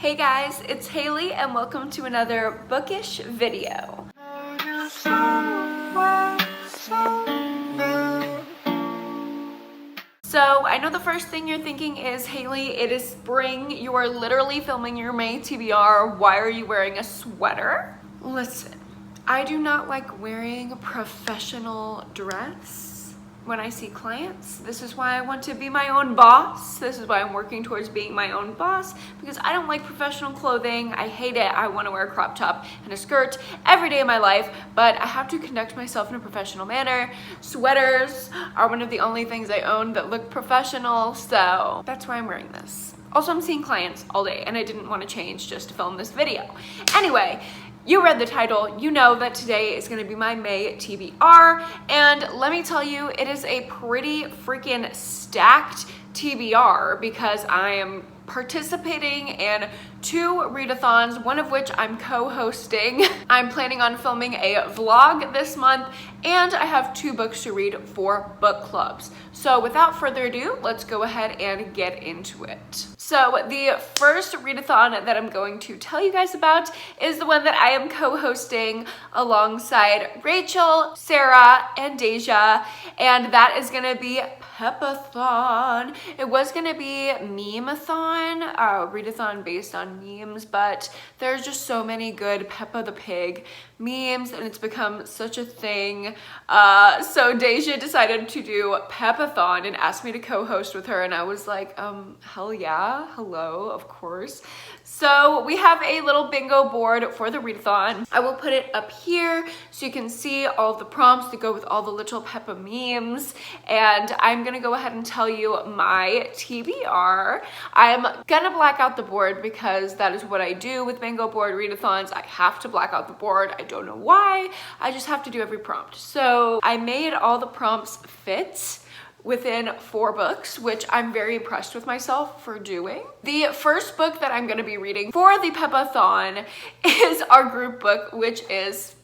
Hey guys, it's Haley and welcome to another bookish video. So I know the first thing you're thinking is, Haley, it is spring. You are literally filming your May TBR. Why are you wearing a sweater? Listen, I do not like wearing a professional dress when I see clients. This is why I want to be my own boss. This is why I'm working towards being my own boss, because I don't like professional clothing. I hate it. I want to wear a crop top and a skirt every day of my life, but I have to conduct myself in a professional manner. Sweaters are one of the only things I own that look professional, so that's why I'm wearing this. Also, I'm seeing clients all day and I didn't want to change just to film this video. Anyway, you read the title, you know that today is gonna be my May TBR, and let me tell you, it is a pretty freaking stacked TBR because I am participating in 2 readathons, one of which I'm co-hosting. I'm planning on filming a vlog this month, and I have 2 books to read for book clubs. So without further ado, let's go ahead and get into it. So the first readathon that I'm going to tell you guys about is the one that I am co-hosting alongside Rachel, Sarah, and Deja, and that is gonna be Peppathon. It was gonna be Meme-a-thon, readathon based on memes, but there's just so many good Peppa the Pig memes and it's become such a thing. So Deja decided to do Peppathon and asked me to co-host with her, and I was like, hell yeah, hello, of course. So we have a little bingo board for the readathon. I will put it up here so you can see all of the prompts that go with all the little Peppa memes, and I'm gonna go ahead and tell you my TBR. I'm gonna black out the board because that is what I do with bingo board readathons. I have to black out the board. I don't know why. I just have to do every prompt. So I made all the prompts fit within 4 books, which I'm very impressed with myself for doing. The first book that I'm gonna be reading for the Peppathon is our group book, which is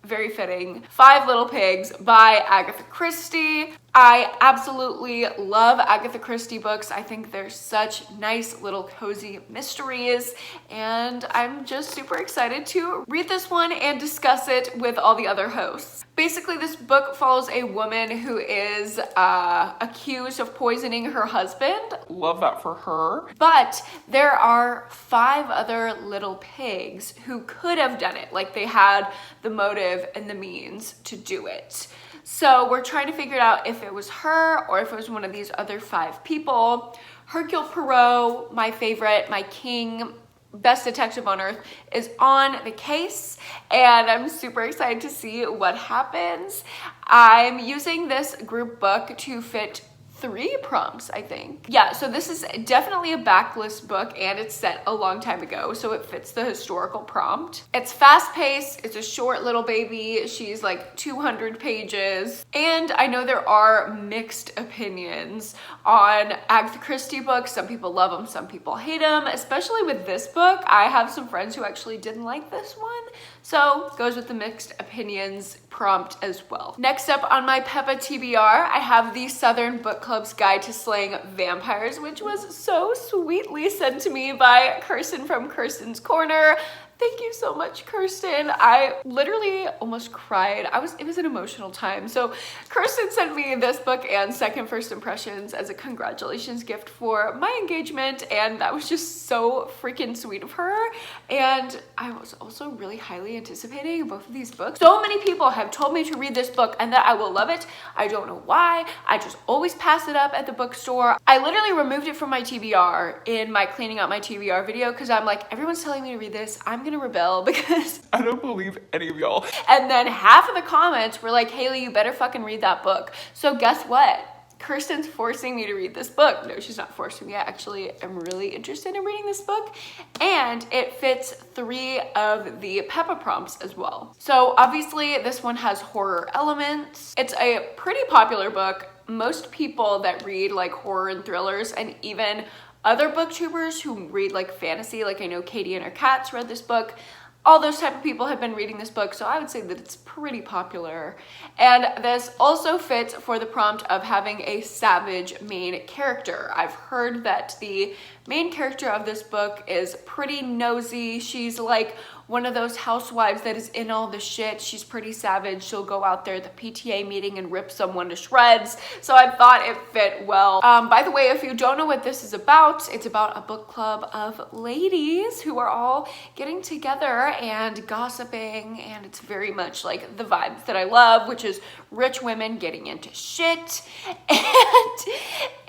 very fitting, 5 Little Pigs by Agatha Christie. I absolutely love Agatha Christie books. I think they're such nice little cozy mysteries, and I'm just super excited to read this one and discuss it with all the other hosts. Basically, this book follows a woman who is accused of poisoning her husband. Love that for her. But there are 5 other little pigs who could have done it. Like, they had the motive and the means to do it. So we're trying to figure out if it was her or if it was one of these other 5 people. Hercule Poirot, my favorite, my king, best detective on earth, is on the case, and I'm super excited to see what happens. I'm using this group book to fit 3 prompts, I think. Yeah, so this is definitely a backlist book and it's set a long time ago, so it fits the historical prompt. It's fast-paced, it's a short little baby, she's like 200 pages, and I know there are mixed opinions on Agatha Christie books. Some people love them, some people hate them, especially with this book. I have some friends who actually didn't like this one, so goes with the mixed opinions prompt as well. Next up on my Peppa TBR, I have the Southern Book Club's Guide to Slaying Vampires, which was so sweetly sent to me by Kirsten from Kirsten's Corner. Thank you so much, Kirsten. I literally almost cried. It was an emotional time. So Kirsten sent me this book and Second First Impressions as a congratulations gift for my engagement, and that was just so freaking sweet of her. And I was also really highly anticipating both of these books. So many people have told me to read this book and that I will love it. I don't know why. I just always pass it up at the bookstore. I literally removed it from my TBR in my cleaning out my TBR video because I'm like, everyone's telling me to read this. I'm gonna rebel because I don't believe any of y'all. And then half of the comments were like, Haley, you better fucking read that book. So guess what? Kirsten's forcing me to read this book. No, she's not forcing me. I actually am really interested in reading this book, and it fits 3 of the Peppa prompts as well. So obviously this one has horror elements. It's a pretty popular book. Most people that read like horror and thrillers, and even other booktubers who read like fantasy, like I know Katie and her cats read this book, all those type of people have been reading this book, so I would say that it's pretty popular. And this also fits for the prompt of having a savage main character. I've heard that the Main character of this book is pretty nosy. She's like one of those housewives that is in all the shit. She's pretty savage. She'll go out there at the PTA meeting and rip someone to shreds. So I thought it fit well. By the way, if you don't know what this is about, it's about a book club of ladies who are all getting together and gossiping, and it's very much like the vibes that I love, which is rich women getting into shit,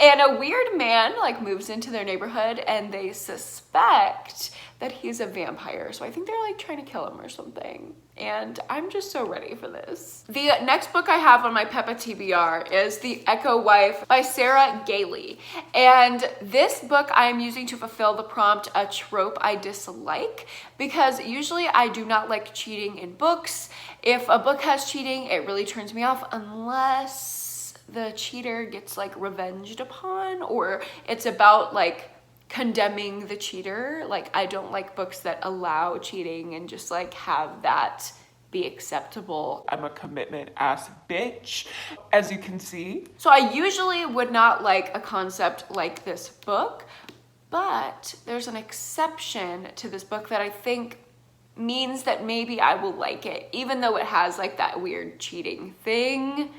and a weird man like moves into their neighborhood and they suspect that he's a vampire. So I think they're like trying to kill him or something. And I'm just so ready for this. The next book I have on my Peppa TBR is The Echo Wife by Sarah Gailey. And this book I am using to fulfill the prompt, a trope I dislike, because usually I do not like cheating in books. If a book has cheating, it really turns me off unless the cheater gets like revenged upon, or it's about like condemning the cheater. Like, I don't like books that allow cheating and just like have that be acceptable. I'm a commitment ass bitch, as you can see. So I usually would not like a concept like this book, but there's an exception to this book that I think means that maybe I will like it, even though it has like that weird cheating thing.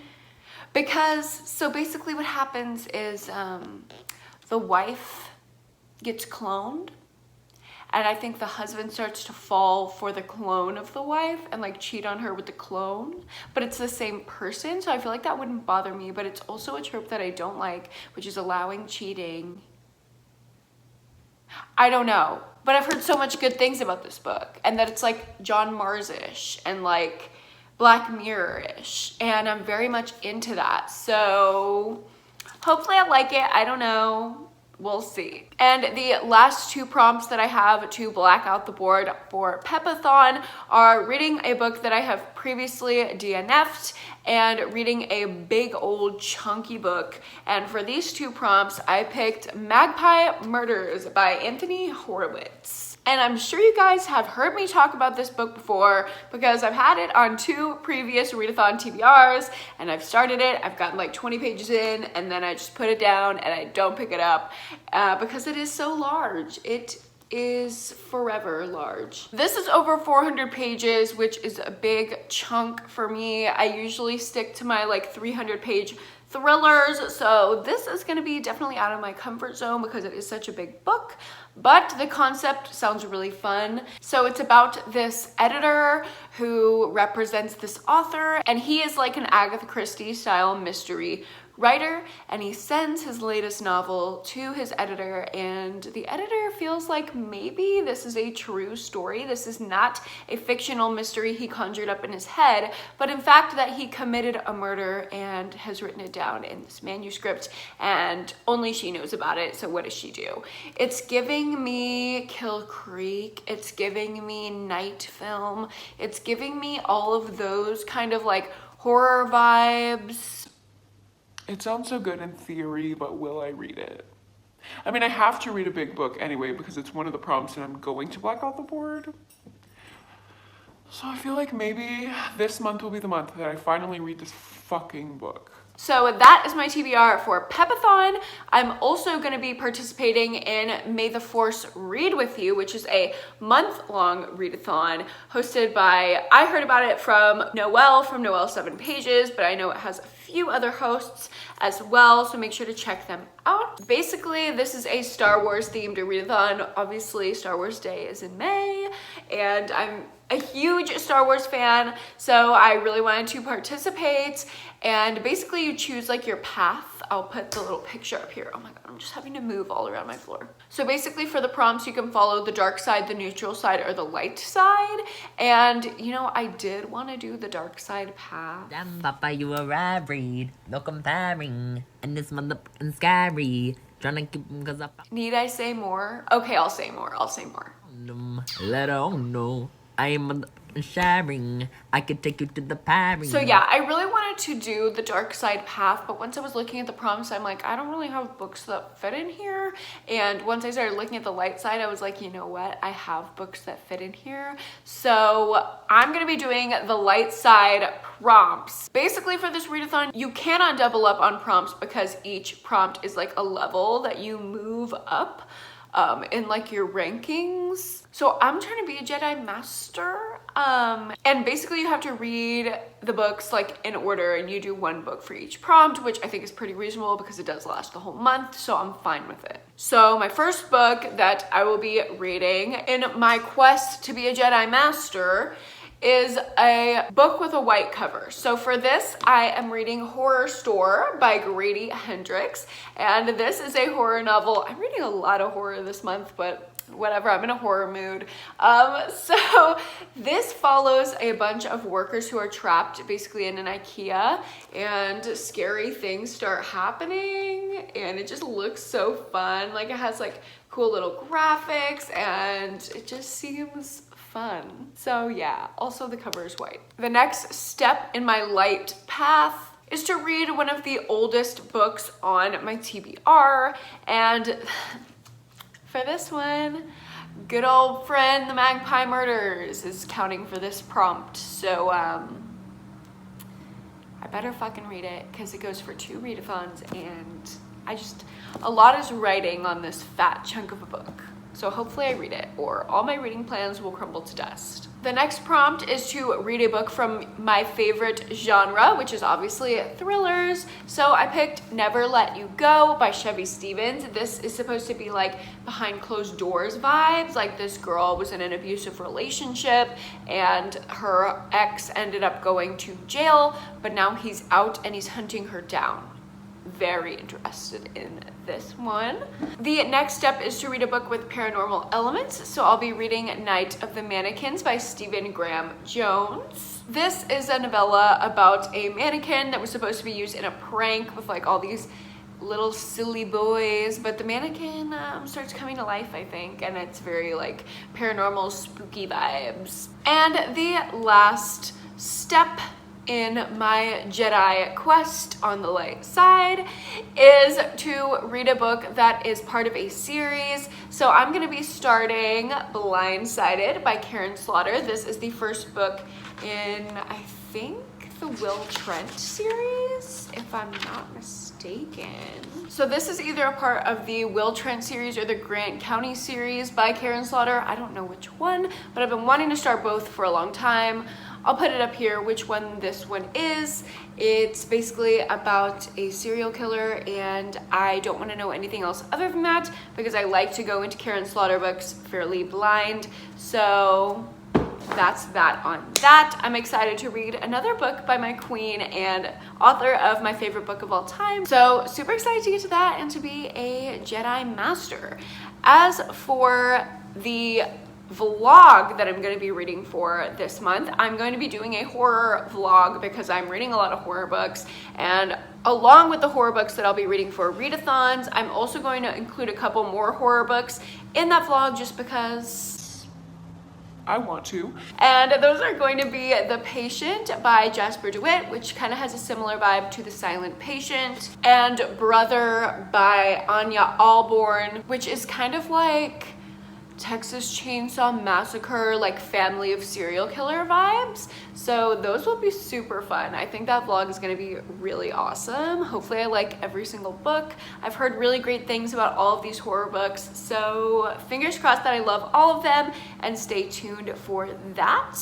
Because, so basically what happens is the wife gets cloned, and I think the husband starts to fall for the clone of the wife and like cheat on her with the clone, but it's the same person. So I feel like that wouldn't bother me, but it's also a trope that I don't like, which is allowing cheating. I don't know, but I've heard so much good things about this book, and that it's like John Mars-ish and like Black Mirror-ish, and I'm very much into that. So hopefully I like it. I don't know. We'll see. And the last two prompts that I have to black out the board for Peppathon are reading a book that I have previously DNF'd and reading a big old chunky book. And for these two prompts, I picked Magpie Murders by Anthony Horowitz. And I'm sure you guys have heard me talk about this book before because I've had it on 2 previous readathon TBRs, and I've started it, I've gotten like 20 pages in, and then I just put it down and I don't pick it up because it is so large. It is forever large. This is over 400 pages, which is a big chunk for me. I usually stick to my like 300 page thrillers, so this is going to be definitely out of my comfort zone because it is such a big book, but the concept sounds really fun. So it's about this editor who represents this author, and he is like an Agatha Christie style mystery writer, and he sends his latest novel to his editor, and the editor feels like maybe this is a true story. This is not a fictional mystery he conjured up in his head, but in fact that he committed a murder and has written it down in this manuscript, and only she knows about it. So what does she do? It's giving me Kill Creek, it's giving me Night Film, it's giving me all of those kind of like horror vibes. It sounds so good in theory, but will I read it? I mean, I have to read a big book anyway because it's one of the prompts and I'm going to black out the board. So I feel like maybe this month will be the month that I finally read this fucking book. So that is my TBR for Peppathon. I'm also going to be participating in May the Force Read With You, which is a month-long readathon hosted by, I heard about it from Noelle from Noelle 7 Pages, but I know it has a few other hosts as well, so make sure to check them out. Basically, this is a Star Wars themed readathon. Obviously, Star Wars Day is in May, and I'm a huge Star Wars fan, so I really wanted to participate. And basically you choose like your path. I'll put the little picture up here. Oh my god, I'm just having to move all around my floor. So basically for the prompts, you can follow the dark side, the neutral side, or the light side. And you know, I did want to do the dark side path. Damn, Papa, you a read. No comparing. And this motherfucking scary. Trying to keep him cause I... Need I say more? Okay, I'll say more. I'll say more. Let her know. I am sharing. I could take you to the party. So yeah, I really wanted to do the dark side path, but once I was looking at the prompts, I'm like, I don't really have books that fit in here. And once I started looking at the light side, I was like, you know what? I have books that fit in here. So I'm gonna be doing the light side prompts. Basically for this readathon, you cannot double up on prompts because each prompt is like a level that you move up. in like your rankings. So I'm trying to be a Jedi Master. And basically you have to read the books like in order, and you do one book for each prompt, which I think is pretty reasonable because it does last the whole month, so I'm fine with it. So my first book that I will be reading in my quest to be a Jedi Master is a book with a white cover. So for this, I am reading Horror Store by Grady Hendrix, and this is a horror novel. I'm reading a lot of horror this month, but whatever, I'm in a horror mood. So this follows a bunch of workers who are trapped basically in an IKEA, and scary things start happening, and it just looks so fun. Like it has like cool little graphics, and it just seems fun. So yeah, also the cover is white. The next step in my light path is to read one of the oldest books on my TBR, and for this one, good old friend The Magpie Murders is counting for this prompt. So I better fucking read it because it goes for 2 readathons, and a lot is writing on this fat chunk of a book. So hopefully I read it, or all my reading plans will crumble to dust. The next prompt is to read a book from my favorite genre, which is obviously thrillers. So I picked Never Let You Go by Chevy Stevens. This is supposed to be like behind closed doors vibes. Like this girl was in an abusive relationship and her ex ended up going to jail, but now he's out and he's hunting her down. Very interested in this one. The next step is to read a book with paranormal elements. So I'll be reading Night of the Mannequins by Stephen Graham Jones. This is a novella about a mannequin that was supposed to be used in a prank with like all these little silly boys, but the mannequin starts coming to life, I think, and it's very like paranormal, spooky vibes. And the last step in my Jedi quest on the light side is to read a book that is part of a series. So I'm going to be starting Blindsided by Karen Slaughter. This is the first book in, I think, the Will Trent series, if I'm not mistaken. So this is either a part of the Will Trent series or the Grant County series by Karen Slaughter. I don't know which one, but I've been wanting to start both for a long time. I'll put it up here which one this one is. It's basically about a serial killer, and I don't want to know anything else other than that because I like to go into Karen Slaughter books fairly blind. So that's that on that. I'm excited to read another book by my queen and author of my favorite book of all time. So super excited to get to that and to be a Jedi Master. As for the vlog that I'm going to be reading for this month, I'm going to be doing a horror vlog because I'm reading a lot of horror books, and along with the horror books that I'll be reading for readathons, I'm also going to include a couple more horror books in that vlog just because I want to. And those are going to be The Patient by Jasper DeWitt, which kind of has a similar vibe to The Silent Patient, and Brother by Anya Alborn, which is kind of like Texas Chainsaw Massacre, like family of serial killer vibes. So those will be super fun. I think that vlog is going to be really awesome. Hopefully I like every single book. I've heard really great things about all of these horror books, so fingers crossed that I love all of them, and stay tuned for that.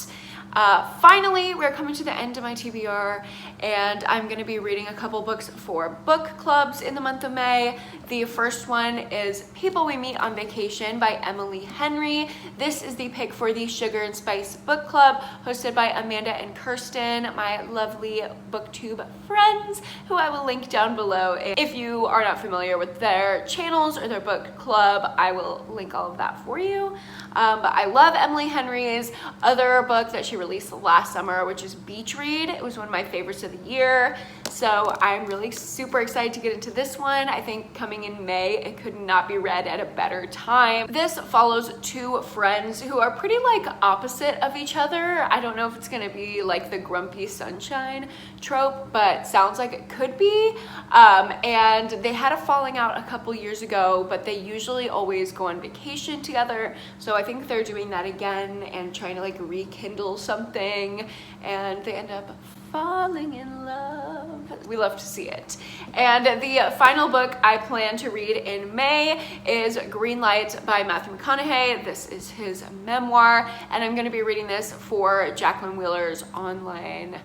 Finally, we're coming to the end of my TBR, and I'm going to be reading a couple books for book clubs in the month of May. The first one is People We Meet on Vacation by Emily Henry. This is the pick for the Sugar and Spice Book Club, hosted by Amanda and Kirsten, my lovely booktube friends, who I will link down below. If you are not familiar with their channels or their book club, I will link all of that for you. But I love Emily Henry's other book that she released last summer, which is Beach Read. It was one of my favorites of the year, so I'm really super excited to get into this one. I think coming in May, it could not be read at a better time. This follows two friends who are pretty like opposite of each other. I don't know if it's gonna be like the grumpy sunshine trope, but sounds like it could be. And they had a falling out a couple years ago, but they usually always go on vacation together, so I think they're doing that again and trying to like rekindle something, and they end up falling in love. we love to see it. And the final book I plan to read in May is Green Light by Matthew McConaughey. This is his memoir, and I'm going to be reading this for Jacqueline Wheeler's online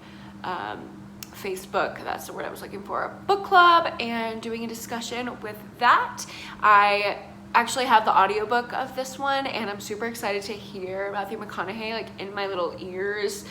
Facebook, that's the word I was looking for, book club, and doing a discussion with that. I actually have the audiobook of this one, and I'm super excited to hear Matthew McConaughey like in my little ears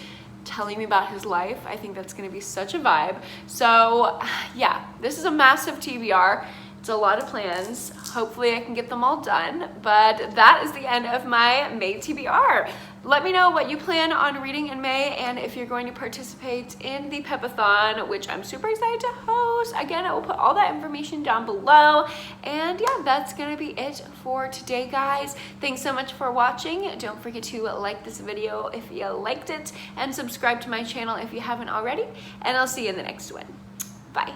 telling me about his life. I think that's going to be such a vibe. So yeah, this is a massive TBR. It's a lot of plans. Hopefully I can get them all done, but that is the end of my May TBR. Let me know what you plan on reading in May and if you're going to participate in the Pepathon, which I'm super excited to host. Again, I will put all that information down below. And yeah, that's gonna be it for today, guys. Thanks so much for watching. Don't forget to like this video if you liked it and subscribe to my channel if you haven't already. And I'll see you in the next one. Bye.